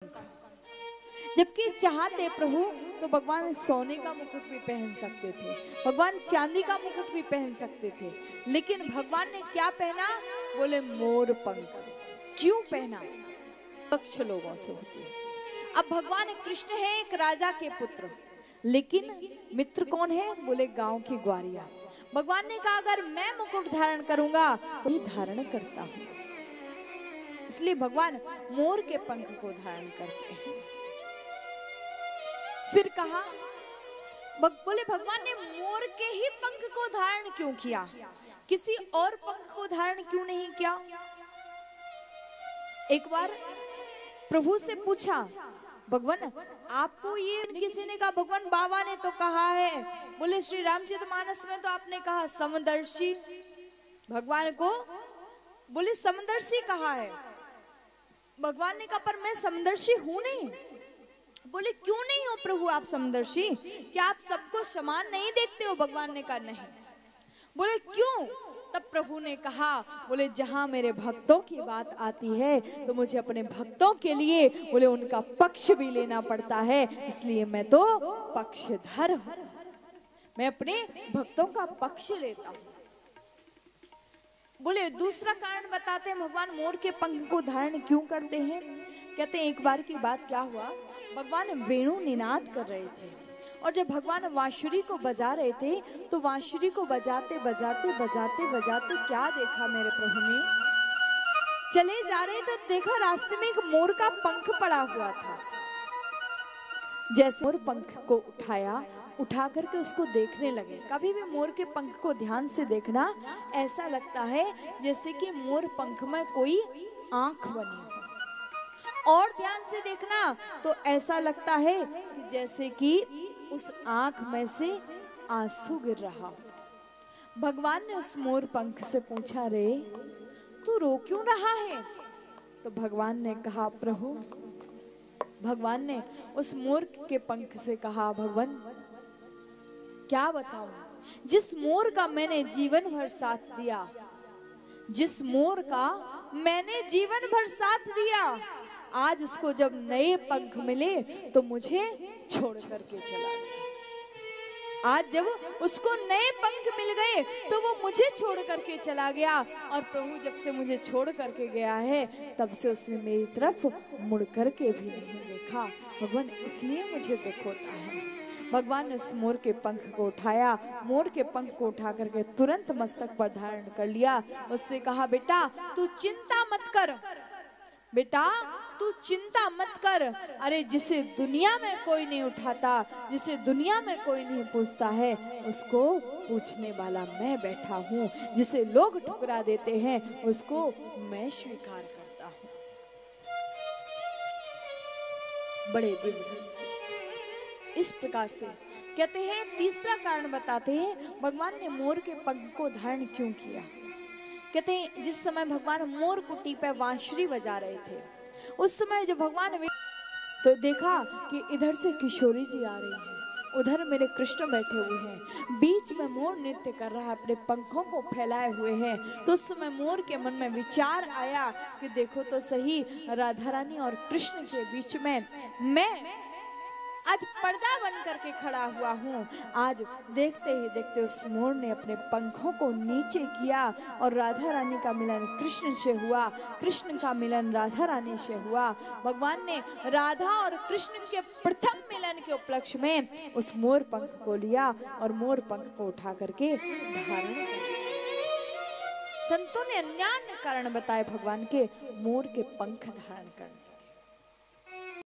जबकि चाहते प्रभु तो भगवान सोने का मुकुट भी पहन सकते थे, भगवान चांदी का मुकुट भी पहन सकते थे, लेकिन भगवान ने क्या पहना? बोले मोर पंख। क्यों पहना? पक्ष लोगों से होती है। अब भगवान कृष्ण है एक राजा के पुत्र, लेकिन मित्र कौन है? बोले गांव की ग्वारिया। भगवान ने कहा अगर मैं मुकुट धारण करूंगा तो ही धारण करता हूं, इसलिए भगवान मोर के पंख को धारण करते हैं। फिर कहा बोले भगवान ने मोर के ही पंख को धारण क्यों किया, किसी और पंख को धारण क्यों नहीं किया? एक बार प्रभु से पूछा, भगवान आपको ये किसी ने कहा? भगवान बाबा ने तो कहा है। बोले श्री रामचरितमानस में तो आपने कहा समदर्शी, भगवान को बोले समदर्शी कहा है। भगवान ने कहा पर मैं समदर्शी हूं नहीं। बोले क्यों नहीं हो प्रभु आप समदर्शी, क्या आप सबको समान नहीं देखते हो? भगवान ने कहा नहीं। बोले क्यों? तब प्रभु ने कहा, बोले जहां मेरे भक्तों की बात आती है तो मुझे अपने भक्तों के लिए बोले उनका पक्ष भी लेना पड़ता है, इसलिए मैं तो पक्षधर हूं, मैं अपने भक्तों का पक्ष लेता हूं। बोले दूसरा कारण बताते हैं भगवान मोर के पंख को धारण क्यों करते हैं। कहते हैं एक बार की बात क्या हुआ, भगवान वेणु निनाद कर रहे थे और जब भगवान बांसुरी को बजा रहे थे तो बांसुरी को बजाते बजाते बजाते बजाते क्या देखा मेरे प्रभु ने? चले जा रहे तो देखा रास्ते में एक मोर का पंख पड़ा हुआ था। जैसे मोर पंख को उठा करके उसको देखने लगे। कभी भी मोर के पंख को ध्यान से देखना, ऐसा लगता है जैसे कि मोर पंख में कोई आंख बनी हो, और ध्यान से देखना तो ऐसा लगता है कि जैसे कि उस आंख में से आंसू गिर रहा। भगवान ने उस मोर पंख से पूछा, रे तू रो क्यों रहा है? तो भगवान ने कहा, प्रभु, भगवान ने उस मोर के पंख से कहा, भगवान क्या बताऊं, जिस मोर का मैंने जीवन भर साथ दिया, जिस मोर का मैंने जीवन भर साथ दिया, आज उसको जब नए पंख मिले तो मुझे छोड़ करके चला गया। आज जब उसको नए पंख मिल गए तो वो मुझे छोड़ करके चला गया, और प्रभु जब से मुझे छोड़ करके गया है तब से उसने मेरी तरफ मुड़ करके भी नहीं देखा। भगवान इसलिए मुझे दुख होता है। भगवान ने उस मोर के पंख को उठाया, मोर के पंख को उठा करके तुरंत मस्तक पर धारण कर लिया। उससे कहा, बेटा तू चिंता मत कर, बेटा तू चिंता मत कर। अरे जिसे दुनिया में कोई नहीं उठाता, जिसे दुनिया में कोई नहीं पूछता है, उसको पूछने वाला मैं बैठा हूँ। जिसे लोग ठुकरा देते हैं उसको मैं स्वीकार करता हूँ। बड़े दिव्य से इस प्रकार से कहते हैं। तीसरा कारण बताते हैं भगवान ने मोर के पंख को धारण क्यों किया। कहते हैं जिस समय भगवान मोर कुटी पर बांसुरी बजा रहे थे, उस समय जब भगवान तो देखा कि इधर से किशोरी जी आ रही हैं, उधर मेरे कृष्ण बैठे हुए हैं, बीच में मोर नृत्य कर रहा है, अपने पंखों को फैलाए हुए हैं। तो उस समय मोर के मन में विचार आया कि देखो तो सही, राधा रानी और कृष्ण के बीच में मैं आज पर्दा बन करके खड़ा हुआ हूँ। आज देखते ही देखते उस मोर ने अपने पंखों को नीचे किया और राधा रानी का मिलन कृष्ण से हुआ, कृष्ण का मिलन राधा रानी से हुआ। भगवान ने राधा और कृष्ण के प्रथम मिलन के उपलक्ष्य में उस मोर पंख को लिया और मोर पंख को उठा करके धारण किया। संतों ने अन्य कारण बताए भगवान के मोर के पंख धारण करने।